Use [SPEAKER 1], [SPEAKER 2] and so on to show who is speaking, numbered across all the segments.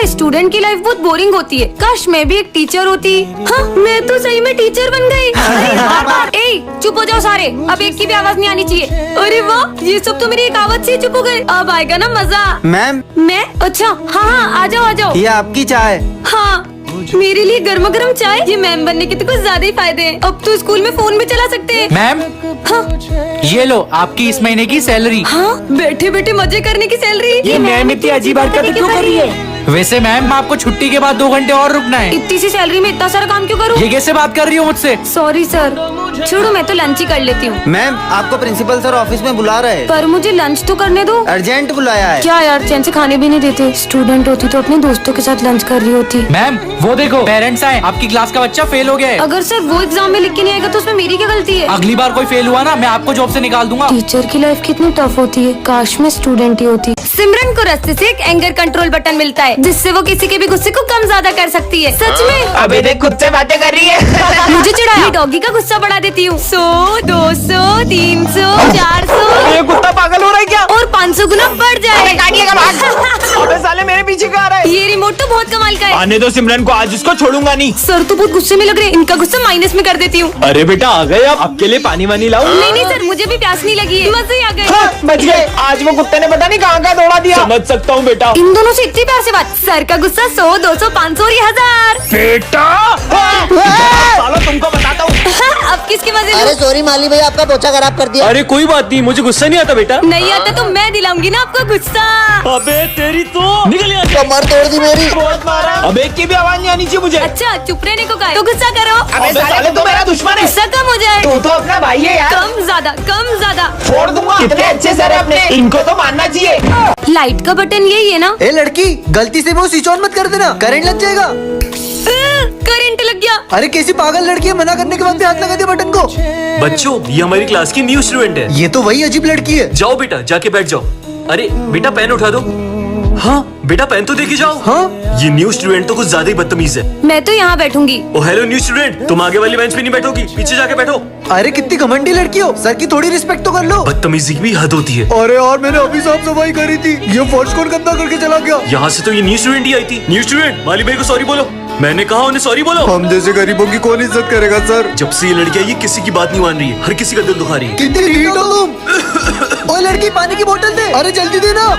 [SPEAKER 1] यार स्टूडेंट की लाइफ बहुत बोरिंग होती है। काश मैं भी एक टीचर होती। हाँ, मैं तो सही में टीचर बन गई। ए, चुप हो जाओ सारे, अब एक की भी आवाज नहीं आनी चाहिए। अरे वाह, ये सब तो मेरी एक आवाज से ही चुप हो गए। अब आएगा ना मजा।
[SPEAKER 2] मैम,
[SPEAKER 1] मैं? अच्छा, हाँ, आ जाओ आ जाओ।
[SPEAKER 2] ये आपकी चाय।
[SPEAKER 1] हाँ, मेरे लिए गर्मा गर्म चाय। ये मैम बनने के तो कुछ ज्यादा ही फायदे हैं। अब तो स्कूल में फोन भी चला सकते हैं।
[SPEAKER 3] मैम,
[SPEAKER 1] हाँ,
[SPEAKER 3] ये लो आपकी इस महीने की सैलरी।
[SPEAKER 1] हाँ, बैठे बैठे मजे करने की सैलरी।
[SPEAKER 4] ये मैम इतनी अजीब हरकतें क्यों कर रही है?
[SPEAKER 3] वैसे मैम, आपको छुट्टी के बाद 2 घंटे और रुकना है।
[SPEAKER 1] इतनी सी सैलरी में इतना सारा काम क्यों करूँ?
[SPEAKER 3] ये कैसे बात कर रही हो मुझसे?
[SPEAKER 1] सॉरी सर, छोड़ो, मैं तो लंच ही कर लेती हूँ।
[SPEAKER 2] मैम, आपको प्रिंसिपल सर ऑफिस में बुला रहे हैं।
[SPEAKER 1] पर मुझे लंच तो करने दो।
[SPEAKER 2] अर्जेंट बुलाया है।
[SPEAKER 1] क्या यार, चैन से खाने भी नहीं देते। स्टूडेंट होती तो अपने दोस्तों के साथ लंच कर रही होती।
[SPEAKER 3] मैम, वो देखो पेरेंट्स आए, आपकी क्लास का बच्चा फेल हो गया है।
[SPEAKER 1] अगर सर वो एग्जाम में लिख के नहीं आएगा तो उसमें मेरी क्या गलती है?
[SPEAKER 3] अगली बार कोई फेल हुआ ना, मैं आपको जॉब से निकाल दूंगा।
[SPEAKER 1] टीचर की लाइफ कितनी टफ होती है। काश मैं स्टूडेंट ही होती। सिमरन को रास्ते से एक एंगर कंट्रोल बटन मिलता है, जिससे वो किसी के भी गुस्से को कम ज्यादा कर सकती है। सच में?
[SPEAKER 4] अबे देख, खुद से बातें कर रही है।
[SPEAKER 1] मुझे चिढ़ाया, डॉगी का गुस्सा बढ़ा देती हूँ। 100, 200, 300, 400
[SPEAKER 4] ये कुत्ता पागल हो रहा है क्या?
[SPEAKER 1] और 500 गुना बढ़ जाए।
[SPEAKER 4] अबे साले मेरे पीछे कहाँ रहा है?
[SPEAKER 1] ये रिमोट तो बहुत कमाल का है।
[SPEAKER 4] आने दो सिमरन को, आज इसको छोड़ूंगा नहीं।
[SPEAKER 1] सर तो बहुत गुस्से में लग रहे हैं। इनका गुस्सा माइनस में कर देती हूँ।
[SPEAKER 4] अरे बेटा आ गए, अब आपके लिए पानी वानी लाऊं?
[SPEAKER 1] नहीं नहीं सर, मुझे भी प्यास नहीं लगी है। मजे ही आ गए।
[SPEAKER 4] हाँ, बच गए। आज वो कुत्ते ने पता नहीं कहाँ कहाँ दौड़ा दिया। समझ सकता हूँ बेटा।
[SPEAKER 1] इन दोनों से इतनी प्यार से बात। सर का गुस्सा 100, 200, 500 और ये 1000।
[SPEAKER 4] बेटा सालो तुमको बताता हूँ।
[SPEAKER 1] अब किसकी मजे लूं?
[SPEAKER 5] अरे सॉरी माली भैया, आपका पोछा खराब कर दिया।
[SPEAKER 4] अरे कोई बात नहीं, मुझे गुस्सा नहीं आता बेटा।
[SPEAKER 1] नहीं आता तो मैं दिलाऊंगी ना आपको गुस्सा।
[SPEAKER 4] अबे तेरी तो निकल यहाँ से।
[SPEAKER 5] कमर तोड़ दी मेरी।
[SPEAKER 4] बहुत मारा। अब एक की भी आवाज नहीं आनी चाहिए मुझे।
[SPEAKER 1] अच्छा, चुप रहने को कहा तो गुस्सा करो।
[SPEAKER 4] अबे साले तू मेरा दुश्मन है।
[SPEAKER 1] गुस्सा कम हो जाए।
[SPEAKER 4] तू तो अपना भाई है यार।
[SPEAKER 1] कम ज्यादा, कम ज्यादा।
[SPEAKER 4] छोड़ दूंगा। कितने अच्छे सर है अपने, इनको तो मानना चाहिए।
[SPEAKER 1] लाइट का बटन यही है ना?
[SPEAKER 2] ए लड़की, गलती से वो स्विच ऑन मत कर देना, करंट लग जाएगा।
[SPEAKER 1] करंट लग गया।
[SPEAKER 2] अरे कैसी पागल लड़की है, मना करने के बाद भी हाथ लगा दिया बटन को।
[SPEAKER 6] बच्चों, ये हमारी क्लास की न्यू स्टूडेंट है।
[SPEAKER 2] ये तो वही अजीब लड़की है।
[SPEAKER 6] जाओ बेटा, जाके बैठ जाओ। अरे बेटा, पेन उठा दो। हाँ बेटा, पेन तो देके जाओ।
[SPEAKER 2] हाँ?
[SPEAKER 6] ये न्यू स्टूडेंट तो कुछ ज्यादा ही बदतमीज है।
[SPEAKER 1] मैं तो यहाँ बैठूंगी।
[SPEAKER 6] ओ हेलो न्यू स्टूडेंट, तुम आगे वाली बेंच पे नहीं बैठोगी, पीछे जाके बैठो।
[SPEAKER 2] अरे कितनी घमंडी लड़की हो, सर की थोड़ी रिस्पेक्ट तो कर लो।
[SPEAKER 6] बदतमीजी की भी हद होती है।
[SPEAKER 2] अरे यार, मैंने अभी साफ सफाई करी थी, ये फर्श कौन गंदा करके चला गया।
[SPEAKER 6] यहाँ से तो ये न्यू स्टूडेंट ही आई थी। न्यू स्टूडेंट, माली भाई को सॉरी बोलो। मैंने कहा उन्हें सॉरी बोलो।
[SPEAKER 2] हम जैसे गरीबों की कौन इज्जत करेगा सर।
[SPEAKER 6] जब से ये लड़की आई है, किसी की बात नहीं मान रही है, हर किसी का दिल दुखा रही है।
[SPEAKER 2] कितनी ढीठ हो तुम। ओए लड़की, पानी की बोतल दे। अरे जल्दी देना,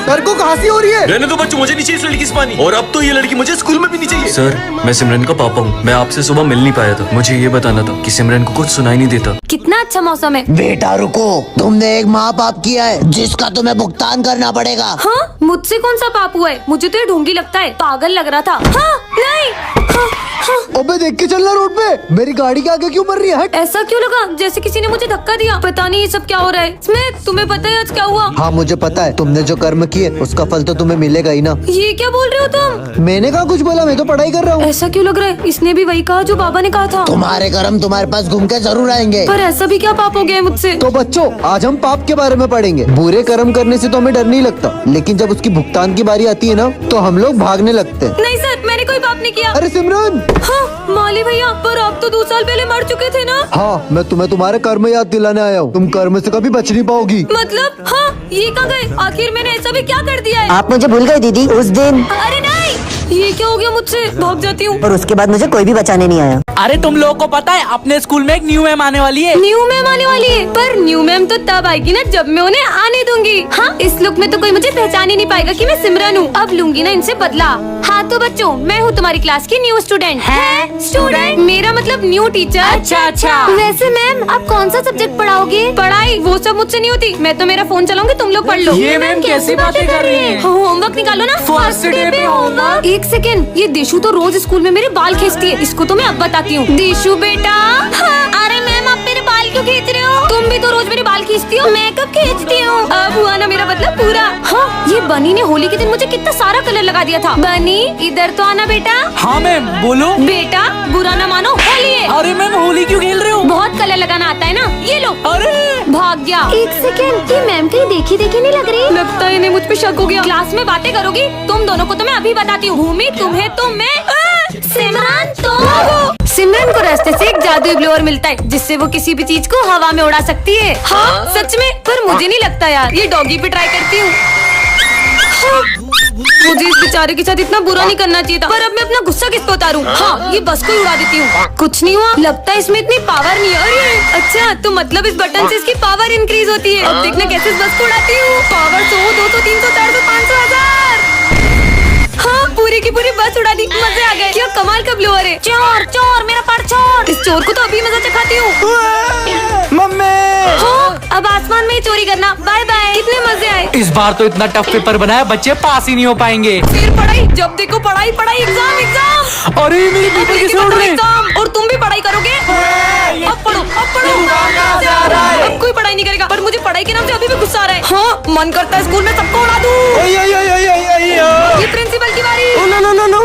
[SPEAKER 2] सर को खांसी हो रही है।
[SPEAKER 6] रहने दो बच्चों, मुझे नहीं चाहिए इस लड़की से पानी। और अब तो ये लड़की मुझे स्कूल में भी नहीं चाहिए। सर, मैं सिमरन का पापा हूँ। मैं आपसे सुबह मिल नहीं पाया था। मुझे ये बताना था कि सिमरन को कुछ सुनाई नहीं देता।
[SPEAKER 1] कितना अच्छा मौसम है।
[SPEAKER 5] बेटा रुको, तुमने एक माँ पाप किया है जिसका तुम्हें भुगतान करना पड़ेगा।
[SPEAKER 1] हाँ, मुझसे कौन सा पाप हुआ है? मुझे तो ये ढोंगी लगता है, पागल लग रहा था। हाँ, नहीं। हाँ, हाँ।
[SPEAKER 2] अबे देख के चलना रोड पे, मेरी गाड़ी के आगे क्यों मर रही है? हट।
[SPEAKER 1] ऐसा क्यों लगा जैसे किसी ने मुझे धक्का दिया? पता नहीं ये सब क्या हो रहा है। स्मिथ, तुम्हें पता है आज क्या हुआ?
[SPEAKER 2] हाँ मुझे पता है, तुमने जो कर्म किए उसका फल तो तुम्हें मिलेगा ही ना।
[SPEAKER 1] ये क्या बोल रहे हो तुम?
[SPEAKER 2] मैंने कहा कुछ बोला, मैं तो पढ़ाई कर रहा हूँ।
[SPEAKER 1] ऐसा क्यों लग रहा है? इसने भी वही कहा जो बाबा ने कहा था।
[SPEAKER 5] तुम्हारे कर्म तुम्हारे पास घूम के जरूर आएंगे।
[SPEAKER 1] पर ऐसा भी क्या पाप हो गया है मुझसे?
[SPEAKER 2] तो बच्चों, आज हम पाप के बारे में पढ़ेंगे। बुरे कर्म करने से तो हमें डर नहीं लगता, लेकिन जब उसकी भुगतान की बारी आती है ना, तो हम लोग भागने लगते हैं।
[SPEAKER 1] नहीं सर, मैंने कोई पाप नहीं किया।
[SPEAKER 2] अरे सिमरन।
[SPEAKER 1] हाँ, माली भैया, पर आप तो 2 साल पहले मर चुके थे ना?
[SPEAKER 2] हाँ, मैं तुम्हें तुम्हारे कर्म याद दिलाने आया हूँ। तुम कर्म से कभी बच नहीं पाओगी।
[SPEAKER 1] मतलब? हाँ, ये कहाँ गए? आखिर मैंने ऐसा भी क्या कर दिया है?
[SPEAKER 5] आप मुझे भूल गए दीदी उस दिन,
[SPEAKER 1] अरे नहीं, ये क्या हो गया मुझसे? भाग जाती हूँ।
[SPEAKER 5] और उसके बाद मुझे कोई भी बचाने नहीं आया।
[SPEAKER 3] अरे तुम लोगों को पता है, अपने स्कूल में एक न्यू मैम आने वाली है।
[SPEAKER 1] न्यू मैम आने वाली है? पर न्यू मैम तो तब आएगी ना जब मैं उन्हें आने दूंगी। हाँ, इस लुक में तो कोई मुझे पहचान ही नहीं पाएगा कि मैं सिमरन हूँ। अब लूंगी ना इनसे बदला। हाँ तो बच्चों, मैं हूँ तुम्हारी क्लास की न्यू स्टूडेंट। है स्टूडेंट? मेरा मतलब न्यू टीचर। अच्छा अच्छा। वैसे मैम, आप कौन सा सब्जेक्ट पढ़ाओगे? पढ़ाई वो सब मुझसे नहीं होती। मैं तो मेरा फोन चलाऊंगी, तुम लोग पढ़ लो।
[SPEAKER 3] ये मैम कैसी बातें कर रही है?
[SPEAKER 1] होमवर्क निकालो ना।
[SPEAKER 3] फर्स्ट डे पे होमवर्क।
[SPEAKER 1] एक सेकेंड, ये देशु तो रोज स्कूल में मेरे बाल खींचती है। इसको तो मैं अब बताती हूँ। देशु बेटा। हाँ, अरे मैम, आप मेरे बाल क्यों खींच रहे हो? तुम भी तो रोज मेरे बाल खींचती हो। मैं कब खींचती हूँ? अब हुआ ना मेरा मतलब पूरा। हाँ, ये बनी ने होली के दिन मुझे कितना सारा कलर लगा दिया था। बनी, इधर तो आना बेटा।
[SPEAKER 3] हाँ मैम, बोलो।
[SPEAKER 1] बेटा, बुरा ना मानो, होली है।
[SPEAKER 3] अरे मैम, होली क्यों खेल रहे हो?
[SPEAKER 1] बहुत कलर लगाना आता है ना। ये लो।
[SPEAKER 3] अरे
[SPEAKER 1] भाग गया। एक सेकेंड, ये मैम कहीं देखी देखी नहीं लग रही? लगता है इन्हें मुझ पे शक हो गया। क्लास में बातें करोगी तुम दोनों को तो मैं अभी बताती हूँ। भूमि तुम्हें तो मैं। सिमरन तो सिमरन को रास्ते से एक जादुई ब्लोअर मिलता है, जिससे वो किसी भी चीज को हवा में उड़ा सकती है। हाँ सच में, पर मुझे नहीं लगता यार। ये डॉगी पे ट्राई करती हूँ। हाँ, मुझे इस बेचारे के साथ इतना बुरा नहीं करना चाहिए था, पर अब मैं अपना गुस्सा किस पे उतारूं? हाँ, ये बस को ही उड़ा देती हूँ। कुछ नहीं हुआ, लगता है इसमें इतनी पावर नहीं है। अरे अच्छा, तो मतलब इस बटन से इसकी पावर इंक्रीज होती है। अब देखना कैसे इस बस को उड़ाती हूँ। पावर 100, 200, 300, 400, 500, 1000। हाँ, पूरी की पूरी बस उड़ा दी। मजे आ गए। क्या कमाल का ब्लोअर है। चोर चोर, मेरा पर चोर। इस चोर को तो अभी मजा चखाती हूँ।
[SPEAKER 3] मम्मी
[SPEAKER 1] हाँ, अब आसमान में ही चोरी करना। Bye bye. कितने मजे आए।
[SPEAKER 3] इस बार तो इतना टफ पेपर बनाया, बच्चे पास ही नहीं हो पाएंगे।
[SPEAKER 1] फिर पढ़ाई, जब देखो पढ़ाई पढ़ाई, एग्जाम एग्जाम।
[SPEAKER 3] अरे मेरी पेपर किसे उड़ रहे हैं?
[SPEAKER 1] एग्जाम, और तुम भी पढ़ाई करोगे? अब पढ़ो अब पढ़ो। अब कोई पढ़ाई नहीं करेगा, पर मुझे पढ़ाई के नाम से अभी भी गुस्सा आ रहा है। हाँ, मन करता है स्कूल में सबको उड़ा दूं। ये प्रिंसिपल की बारी।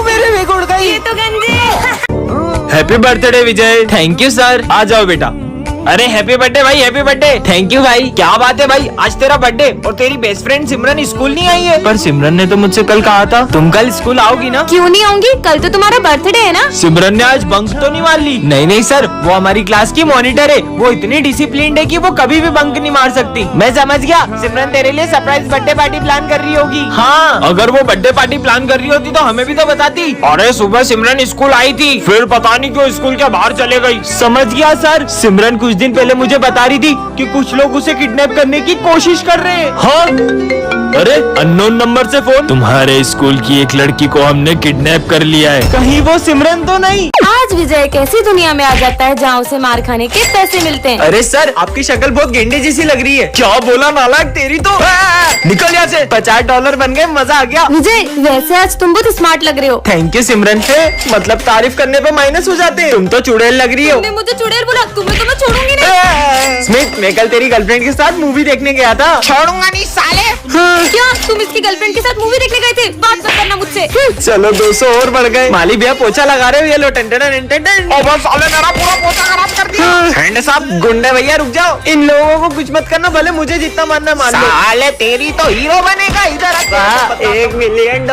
[SPEAKER 3] मेरे बेग उड़ गई।
[SPEAKER 1] ये तो गंजे।
[SPEAKER 4] Happy birthday Vijay. Thank you sir. आ जाओ बेटा। अरे हैप्पी बर्थडे भाई, हैप्पी बर्थडे। थैंक यू भाई। क्या बात है भाई, आज तेरा बर्थडे और तेरी बेस्ट फ्रेंड सिमरन स्कूल नहीं आई है? पर सिमरन ने तो मुझसे कल कहा था तुम कल स्कूल आओगी ना।
[SPEAKER 1] क्यों नहीं आऊंगी? कल तो तुम्हारा बर्थडे है ना।
[SPEAKER 4] सिमरन ने आज बंक तो नहीं मार ली? नहीं सर, वो हमारी क्लास की मॉनिटर है। वो इतनी डिसिप्लिन्ड है कि वो कभी भी बंक नहीं मार सकती। मैं समझ गया, सिमरन तेरे लिए सरप्राइज बर्थडे पार्टी प्लान कर रही होगी। हाँ, अगर वो बर्थडे पार्टी प्लान कर रही होती तो हमें भी तो बताती। अरे सुबह सिमरन स्कूल आई थी, फिर पता नहीं क्यों स्कूल के बाहर चले गई। समझ गया सर। सिमरन कुछ दिन पहले मुझे बता रही थी कि कुछ लोग उसे किडनैप करने की कोशिश कर रहे हैं। हाँ, अरे अननोन नंबर से फोन। तुम्हारे स्कूल की एक लड़की को हमने किडनैप कर लिया है। कहीं वो सिमरन तो नहीं?
[SPEAKER 1] आज विजय कैसी दुनिया में आ जाता है जहाँ उसे मार खाने के पैसे मिलते हैं।
[SPEAKER 4] अरे सर, आपकी शक्ल बहुत गेंडे जैसी लग रही है। क्या बोला नालायक, तेरी तो निकल यहाँ से। $50 बन गए, मजा आ गया।
[SPEAKER 1] विजय, वैसे आज तुम बहुत स्मार्ट लग रहे हो।
[SPEAKER 4] थैंक यू सिमरन। मतलब तारीफ करने पे माइनस हो जाते हैं। तुम तो चुड़ैल लग रही हो।
[SPEAKER 1] तुमने मुझे चुड़ैल बोला, तुम्हें तो मैं छोड़ूंगी नहीं।
[SPEAKER 4] स्मिथ, मैं कल तेरी गर्लफ्रेंड के साथ मूवी देखने गया था। छोड़ूंगा नहीं साले।
[SPEAKER 1] क्या तुम इसकी गर्लफ्रेंड के साथ मूवी देखने गए थे? बात मत करना मुझसे।
[SPEAKER 4] चलो 200 और बढ़ गए। माली भैया पोछा लगा रहे हो, ये लो टन साले मेरा पूरा पोछा खराब कर दिया। हैंड साहब, गुंडे भैया रुक जाओ। इन लोगों को कुछ मत करना, भले मुझे जितना मानना मान लो। साले तेरी तो हीरो बनेगा। इधर $1 मिलियन।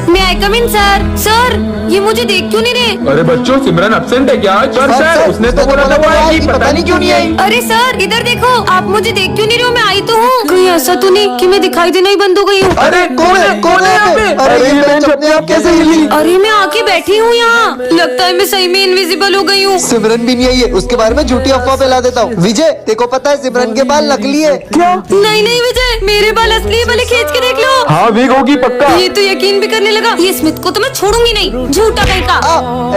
[SPEAKER 1] मैं आई कम इन सर। सर, ये मुझे देख क्यों नहीं रहे?
[SPEAKER 7] अरे बच्चों, सिमरन एब्सेंट है क्या आज? सर, उसने तो बोला था वो आएगी, पता नहीं क्यों नहीं आई।
[SPEAKER 1] अरे सर, इधर देखो। आप मुझे देख क्यों नहीं रहे हो? मैं आई तो हूँ। कहीं ऐसा तो नहीं कि मैं दिखाई देना ही बंद हो गई हूँ?
[SPEAKER 7] अरे कौन है यहाँ पे? अरे ये बेंच अपने आप कैसे हिली?
[SPEAKER 1] अरे मैं आके बैठी हूँ यहाँ। लगता है मैं सही में इनविजिबल हो गई हूँ।
[SPEAKER 2] सिमरन भी नहीं आई है, उसके बारे में झूठी अफवाह फैला देता हूँ। विजय, तेको पता है सिमरन के बाल नकली है।
[SPEAKER 1] क्या? नहीं विजय, मेरे बाल असली है, भले खींच के देख लो।
[SPEAKER 7] हाँ, वीक होगी पक्का।
[SPEAKER 1] ये तो यकीन भी करने लगा। ये स्मिथ को तो मैं छोड़ूंगी नहीं, झूठा कहीं का।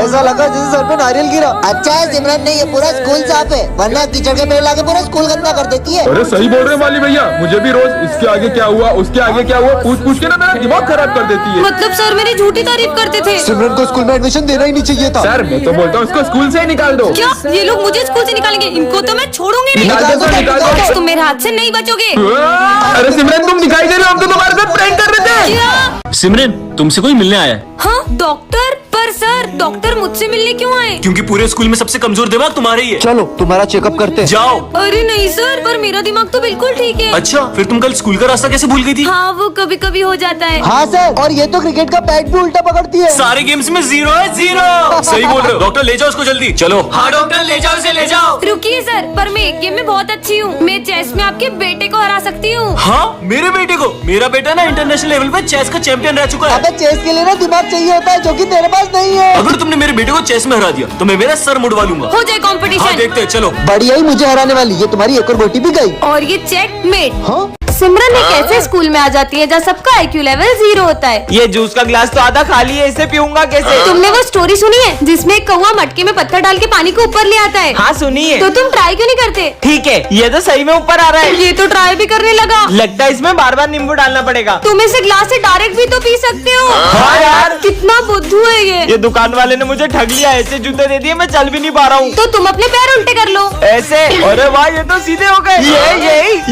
[SPEAKER 2] ऐसा लगा जैसे सर पे नारियल गिरा।
[SPEAKER 5] अच्छा है सिमरन ने ये पूरा स्कूल साफ है, वरना कीचड़ के पेड़ लाके पूरा स्कूल गंदा कर देती है।
[SPEAKER 7] अरे सही बोल रहे वाली भैया, मुझे भी रोज इसके आगे क्या हुआ, उसके आगे क्या हुआ पूछ के ना मेरा दिमाग खराब कर देती है।
[SPEAKER 1] मतलब सर मेरी झूठी तारीफ करते थे।
[SPEAKER 2] सिमरन को स्कूल में एडमिशन देना ही नहीं चाहिए था।
[SPEAKER 7] सर, मैं तो बोलता हूँ इसको स्कूल से ही निकाल दो।
[SPEAKER 1] क्या ये लोग मुझे स्कूल से निकालेंगे? इनको तो मैं छोड़ूंगी नहीं।
[SPEAKER 7] निकाल दो सर, निकाल दो।
[SPEAKER 1] तुम मेरे हाथ से नहीं बचोगे।
[SPEAKER 7] अरे सिमरन, तुम दिखाई दे रहे हो, हम तो तुम्हारे साथ प्रैंक कर रहे थे।
[SPEAKER 1] क्या?
[SPEAKER 6] सिमरन, तुमसे कोई मिलने आया है?
[SPEAKER 1] हाँ डॉक्टर, पर सर डॉक्टर मुझसे मिलने क्यों आए?
[SPEAKER 6] क्योंकि पूरे स्कूल में सबसे कमजोर दिमाग तुम्हारा ही है।
[SPEAKER 2] चलो तुम्हारा चेकअप करते हैं।
[SPEAKER 6] जाओ।
[SPEAKER 1] अरे नहीं सर, पर मेरा दिमाग तो बिल्कुल ठीक है।
[SPEAKER 6] अच्छा, फिर तुम कल स्कूल का रास्ता कैसे भूल गई थी?
[SPEAKER 1] हाँ, वो कभी कभी हो जाता है।
[SPEAKER 2] हाँ सर, और ये तो क्रिकेट का बैट भी उल्टा पकड़ती है।
[SPEAKER 6] सारे गेम्स में 0 है, 0। सही बोल रहे हो। डॉक्टर ले जाओ उसको जल्दी। चलो। हाँ डॉक्टर, ले जाओ इसे, ले जाओ।
[SPEAKER 1] रुकिए सर, पर मैं एक गेम में बहुत अच्छी हूँ। मैं चेस में आपके बेटे को हरा सकती हूँ।
[SPEAKER 6] हाँ, मेरे बेटे को? मेरा बेटा ना इंटरनेशनल लेवल पे चेस का चैंपियन रह चुका है।
[SPEAKER 2] अबे चेस के लिए ना दिमाग चाहिए होता है, जो कि तेरे पास नहीं है।
[SPEAKER 6] अगर तुमने मेरे बेटे को चेस में हरा दिया तो मैं मेरा सर मुड़वा लूंगा।
[SPEAKER 1] हो जाए
[SPEAKER 6] हाँ,
[SPEAKER 1] कंपटीशन।
[SPEAKER 6] देखते हैं, चलो।
[SPEAKER 2] बढ़िया ही मुझे हराने वाली, ये तुम्हारी एक और गोटी भी गई।
[SPEAKER 1] और ये चेकमेट।
[SPEAKER 2] हाँ?
[SPEAKER 1] सिमरन एक ऐसे स्कूल में आ जाती है जहाँ सबका IQ लेवल 0 होता है।
[SPEAKER 4] ये जूस का ग्लास तो आधा खाली है, इसे पीऊंगा कैसे?
[SPEAKER 1] तुमने वो स्टोरी सुनी है जिसमें एक कौवा मटके में पत्थर डाल के पानी को ऊपर ले आता है?
[SPEAKER 4] हाँ सुनिए।
[SPEAKER 1] तो तुम ट्राई क्यों नहीं करते?
[SPEAKER 4] ठीक है, ये तो सही में ऊपर आ रहा है।
[SPEAKER 1] ये तो ट्राई भी करने लगा।
[SPEAKER 4] लगता है इसमें बार बार नींबू डालना पड़ेगा।
[SPEAKER 1] तुम इसे ग्लास से डायरेक्ट भी तो पी सकते हो।
[SPEAKER 4] हाँ यार,
[SPEAKER 1] कितना बुद्धू है ये।
[SPEAKER 4] दुकान वाले ने मुझे ठग लिया। ऐसे जूते दे दिए, मैं चल भी नहीं पा रहा हूँ।
[SPEAKER 1] तो तुम अपने पैर उल्टे कर लो।
[SPEAKER 4] ऐसे? अरे वाह, ये तो सीधे हो गए।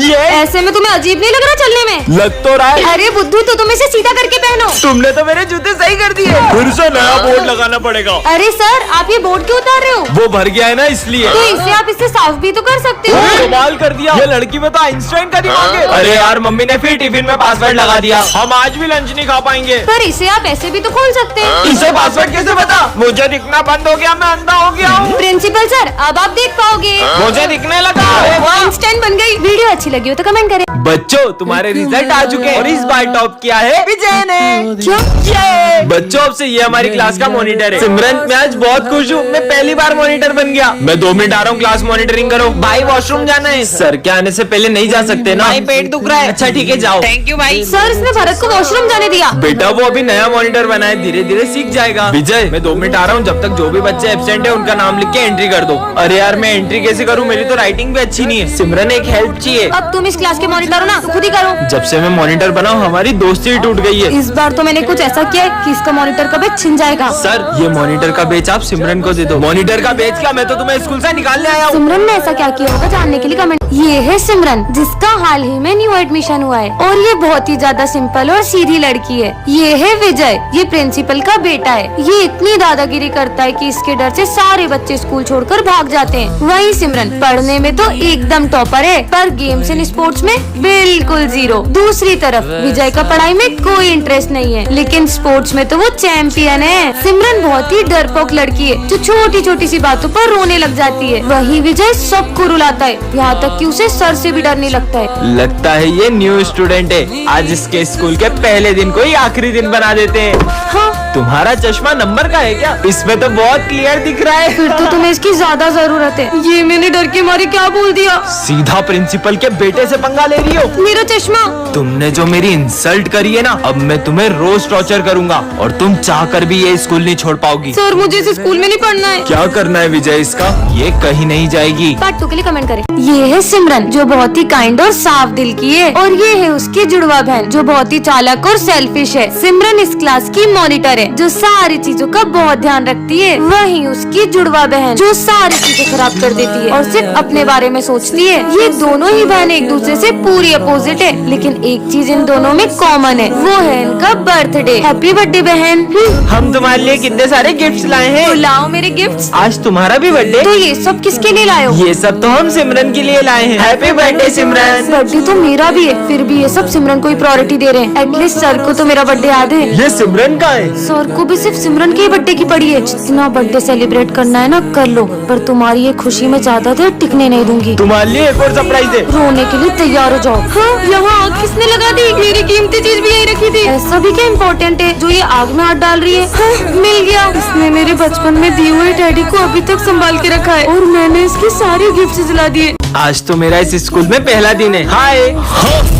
[SPEAKER 4] ये
[SPEAKER 1] ऐसे में तुम्हें अजीब नहीं लग रहा चलने में?
[SPEAKER 4] लग तो रहा है।
[SPEAKER 1] अरे बुद्धू, तो तुम इसे सीधा करके पहनो।
[SPEAKER 4] तुमने तो मेरे जूते सही कर दिए। फिर से नया बोर्ड लगाना पड़ेगा।
[SPEAKER 1] अरे सर, आप ये बोर्ड क्यों उतार रहे हो?
[SPEAKER 4] वो भर गया है ना, इसलिए।
[SPEAKER 1] तो इसे आप इससे साफ भी तो कर सकते हो।
[SPEAKER 4] कमाल कर दिया, ये लड़की में तो आइंस्टाइन का दिमाग है। अरे यार, मम्मी ने फिर टिफिन में पासवर्ड लगा दिया। हम आज भी लंच नहीं खा पाएंगे।
[SPEAKER 1] पर इसे आप ऐसे भी तो खोल सकते हैं।
[SPEAKER 4] इसे पासवर्ड कैसे पता? मुझे दिखना बंद हो गया, मैं अंधा हो गया हूँ।
[SPEAKER 1] प्रिंसिपल सर, अब आप देख पाओगे।
[SPEAKER 4] मुझे दिखने लगा।
[SPEAKER 1] आइंस्टाइन बन गई। वीडियो अच्छी लगी हो तो कमेंट करें।
[SPEAKER 4] बच्चों तुम्हारे रिजल्ट आ चुके हैं और इस बार टॉप किया है विजय ने।
[SPEAKER 1] क्या?
[SPEAKER 4] ये बच्चों अब से ये हमारी क्लास का मॉनिटर है। सिमरन मैं आज बहुत खुश हूँ, मैं पहली बार मॉनिटर बन गया। मैं 2 मिनट आ रहा हूँ, क्लास मॉनिटरिंग करो। भाई वॉशरूम जाना है। सर के आने से पहले नहीं जा सकते ना, भाई पेट दुख रहा है। अच्छा ठीक है जाओ। थैंक यू भाई।
[SPEAKER 1] सर इसने भरत को वॉशरूम जाने दिया।
[SPEAKER 4] बेटा वो अभी नया मॉनिटर बना है, धीरे धीरे सीख जाएगा। विजय मैं 2 मिनट आ रहा हूँ, जब तक जो भी बच्चे एब्सेंट है उनका नाम लिख के एंट्री कर दो। अरे यार मैं एंट्री कैसे करूँ, मेरी तो राइटिंग भी अच्छी नहीं है। सिमरन एक हेल्प चाहिए।
[SPEAKER 1] अब तुम इस क्लास के मॉनिटर हो ना, तो खुद ही करो।
[SPEAKER 4] जब से मैं मॉनिटर बना हूँ हमारी दोस्ती ही टूट गई है।
[SPEAKER 1] इस बार तो मैंने कुछ ऐसा किया है कि इसका मॉनिटर का बेच छिन जाएगा।
[SPEAKER 4] सर ये मॉनिटर का बेच आप सिमरन को दे दो। मॉनिटर का बेच क्या, मैं तो तुम्हें स्कूल से निकालने आया हूँ।
[SPEAKER 1] सिमरन ने ऐसा क्या किया होगा जानने के लिए कमेंट। ये है सिमरन जिसका हाल ही में न्यू एडमिशन हुआ है और ये बहुत ही ज्यादा सिंपल और सीधी लड़की है। ये है विजय, ये प्रिंसिपल का बेटा है। ये इतनी दादागिरी करता है कि इसके डर से सारे बच्चे स्कूल छोड़कर भाग जाते हैं। वही सिमरन पढ़ने में तो एकदम टॉपर है, पर गेम्स एंड स्पोर्ट्स में बिल्कुल 0। दूसरी तरफ विजय का पढ़ाई में कोई इंटरेस्ट नहीं है, लेकिन स्पोर्ट्स में तो वो चैंपियन है। सिमरन बहुत ही डरपोक लड़की है जो छोटी छोटी सी बातों पर रोने लग जाती है। वही विजय सबको रुलाता है, यहाँ तक कि उसे सर से भी डर नहीं लगता है।
[SPEAKER 4] लगता है ये न्यू स्टूडेंट है, आज इसके स्कूल के पहले दिन को ही आखिरी दिन बना देते हैं।
[SPEAKER 1] हाँ
[SPEAKER 4] तुम्हारा चश्मा नंबर का है क्या? इसमें तो बहुत क्लियर दिख रहा है।
[SPEAKER 1] फिर तो तुम्हें इसकी ज्यादा जरूरत है। ये मैंने डर के मारे क्या बोल दिया।
[SPEAKER 4] सीधा प्रिंसिपल के बेटे से पंगा ले रही हो।
[SPEAKER 1] मेरा चश्मा।
[SPEAKER 4] तुमने जो मेरी इंसल्ट करी है ना, अब मैं तुम्हें रोज टॉर्चर करूंगा और तुम चाहकर भी ये स्कूल नहीं छोड़ पाओगी।
[SPEAKER 1] सर मुझे इस स्कूल में नहीं पढ़ना है।
[SPEAKER 4] क्या करना है विजय इसका? ये कहीं नहीं जाएगी।
[SPEAKER 1] पार्ट 2 के लिए कमेंट करें। ये है सिमरन जो बहुत ही काइंड और साफ दिल की है, और ये है उसकी जुड़वा बहन जो बहुत ही चालाक और सेल्फिश है। सिमरन इस क्लास की मॉनिटर है जो सारी चीजों का बहुत ध्यान रखती है। वहीं उसकी जुड़वा बहन जो सारी चीजें खराब कर देती है और सिर्फ अपने बारे में सोचती है। ये दोनों ही बहन एक दूसरे से पूरी अपोजिट है, लेकिन एक चीज इन दोनों में कॉमन है, वो है इनका बर्थडे। हैप्पी बर्थडे बहन।
[SPEAKER 4] हम तुम्हारे लिए कितने सारे गिफ्ट्स लाए
[SPEAKER 1] तो
[SPEAKER 4] हैं।
[SPEAKER 1] लाओ मेरे गिफ्ट्स।
[SPEAKER 4] आज तुम्हारा भी बर्थडे।
[SPEAKER 1] तो ये सब किसके लिए लाए हो?
[SPEAKER 4] ये सब तो हम सिमरन के लिए लाए हैं। हैप्पी बर्थडे सिमरन।
[SPEAKER 1] बर्थडे तो मेरा भी है, फिर भी ये सब सिमरन को ही प्रायोरिटी दे रहे हैं। एटलीस्ट सर को तो मेरा बर्थडे याद है।
[SPEAKER 4] ये सिमरन का है।
[SPEAKER 1] सर को भी सिर्फ सिमरन के बर्थडे की पड़ी है। जितना बर्थडे सेलिब्रेट करना है ना कर लो, पर तुम्हारी ये खुशी में ज्यादा देर टिकने नहीं दूंगी।
[SPEAKER 4] तुम्हारे लिए एक और सरप्राइज है।
[SPEAKER 1] रोने के लिए तैयार हो जाओ। हाँ, यहाँ आग किसने लगा दी? मेरी कीमती चीज भी यही रखी थी। ऐसा भी क्या इम्पोर्टेंट है जो ये आग में हाथ डाल रही है? हाँ, मिल गया। इसने मेरे बचपन में दिए हुए डैडी को अभी तक संभाल के रखा है और मैंने इसके सारे गिफ्ट जला दिए।
[SPEAKER 4] आज तो मेरा इस स्कूल में पहला दिन है। हाय।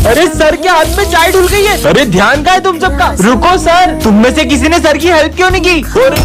[SPEAKER 4] अरे सर के हाथ में चाय ढुल गई है। अरे ध्यान का है तुम सबका? रुको सर, तुम में से किसी ने सर की हेल्प क्यों नहीं की? और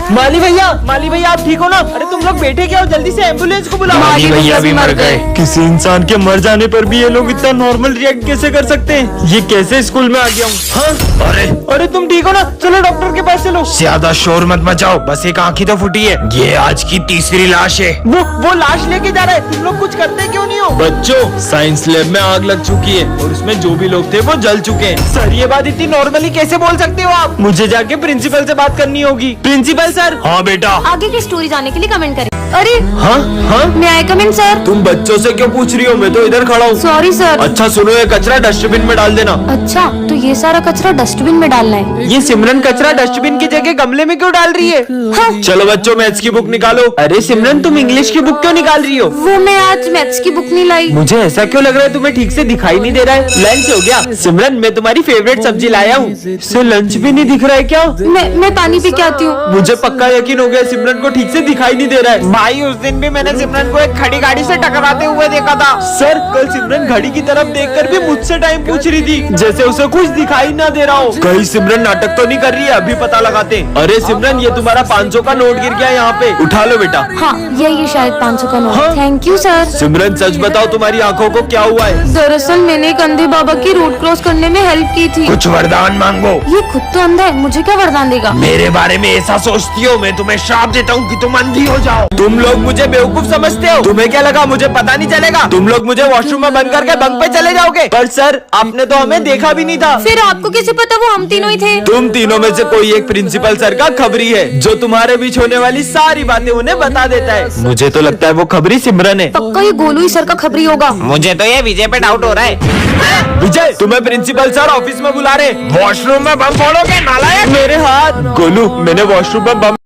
[SPEAKER 4] माली भैया आप ठीक हो ना? अरे तुम लोग बैठे क्या हो, जल्दी से एम्बुलेंस को बुलाओ।
[SPEAKER 1] माली भैया भी मर गए।
[SPEAKER 4] किसी इंसान के मर जाने पर भी ये लोग इतना नॉर्मल रिएक्ट कैसे कर सकते हैं? ये कैसे स्कूल में आ गया हूँ? हाँ? अरे तुम ठीक हो ना? चलो डॉक्टर के पास चलो।
[SPEAKER 8] ज्यादा शोर मत मचाओ, बस एक आंख ही तो फूटी है। ये आज की तीसरी लाश है।
[SPEAKER 4] वो लाश लेके जा रहा है, तुम लोग कुछ करते क्यों नहीं हो? बच्चों साइंस लैब में आग लग चुकी है और उसमें जो भी लोग थे वो जल चुके हैं। सर ये बात इतनी नॉर्मली कैसे बोल सकते हो आप? मुझे जाके प्रिंसिपल से बात करनी होगी। Principal sir.
[SPEAKER 8] हाँ बेटा।
[SPEAKER 1] आगे की स्टोरी जानने के लिए कमेंट करें। अरे
[SPEAKER 4] हाँ
[SPEAKER 1] मैं आई कमेंट सर।
[SPEAKER 4] तुम बच्चों से क्यों पूछ रही हो? मैं तो इधर खड़ा हूँ।
[SPEAKER 1] Sorry sir.
[SPEAKER 4] अच्छा सुनो, ये कचरा डस्टबिन में डाल देना।
[SPEAKER 1] अच्छा तो ये सारा कचरा डस्टबिन में डालना है।
[SPEAKER 4] ये सिमरन कचरा डस्टबिन की जगह गमले में क्यों डाल रही है?
[SPEAKER 1] हाँ।
[SPEAKER 4] चलो बच्चों मैथ्स की बुक निकालो। अरे सिमरन तुम इंग्लिश की बुक क्यों निकाल रही हो?
[SPEAKER 1] वो मैं आज मैथ्स की बुक नहीं लाई।
[SPEAKER 4] मुझे ऐसा क्यों लग रहा है तुम्हें ठीक से दिखाई नहीं दे रहा है? लंच हो गया? सिमरन मैं तुम्हारी फेवरेट सब्जी लाया हूँ। इससे लंच भी नहीं दिख रहा है क्या?
[SPEAKER 1] मैं पानी पी के आती हूँ।
[SPEAKER 4] मुझे पक्का यकीन हो गया सिमरन को ठीक से दिखाई नहीं दे रहा है। भाई उस दिन भी मैंने सिमरन को एक खड़ी गाड़ी से टकराते हुए देखा था। सर कल सिमरन घड़ी की तरफ देखकर भी मुझसे टाइम पूछ रही थी, जैसे उसे कुछ दिखाई ना दे रहा हो। कहीं सिमरन नाटक तो नहीं कर रही है? अभी पता लगाते हैं। अरे सिमरन ये तुम्हारा 500 का नोट गिर गया यहाँ पे, उठा लो बेटा।
[SPEAKER 1] हाँ ये शायद 500 का नोट।
[SPEAKER 4] हाँ?
[SPEAKER 1] Thank you sir.
[SPEAKER 4] सिमरन सच बताओ तुम्हारी आंखों को क्या हुआ है?
[SPEAKER 1] दरअसल मैंने एक अंधे बाबा की रोड क्रॉस करने में हेल्प की थी।
[SPEAKER 8] कुछ वरदान मांगो।
[SPEAKER 1] ये खुद तो अंधा है, मुझे क्या वरदान देगा?
[SPEAKER 8] मेरे बारे में ऐसा सोचती हो? मैं तुम्हें श्राप देता हूँ कि तुम अंधी हो जाओ।
[SPEAKER 4] तुम लोग मुझे बेवकूफ समझते हो? तुम्हें क्या लगा मुझे पता नहीं चलेगा? तुम लोग मुझे वॉशरूम में बंद करके बंक पे चले जाओगे। पर सर आपने तो हमें देखा भी नहीं था।
[SPEAKER 1] फिर आपको कैसे पता वो हम तीनों ही थे?
[SPEAKER 4] तुम तीनों में से कोई एक प्रिंसिपल सर का खबरी है जो तुम्हारे बीच होने वाली सारी बातें उन्हें बता देता है। मुझे तो लगता है वो खबरी सिमरन है।
[SPEAKER 1] पक्का ये गोलू ही सर का खबरी होगा।
[SPEAKER 8] मुझे तो ये विजय पे डाउट हो रहा है।
[SPEAKER 4] विजय तुम्हें प्रिंसिपल सर ऑफिस में बुला रहे।
[SPEAKER 8] वॉशरूम में बम फोड़ोगे नालायक।
[SPEAKER 4] मेरे हाथ। गोलू मैंने वॉशरूम में बम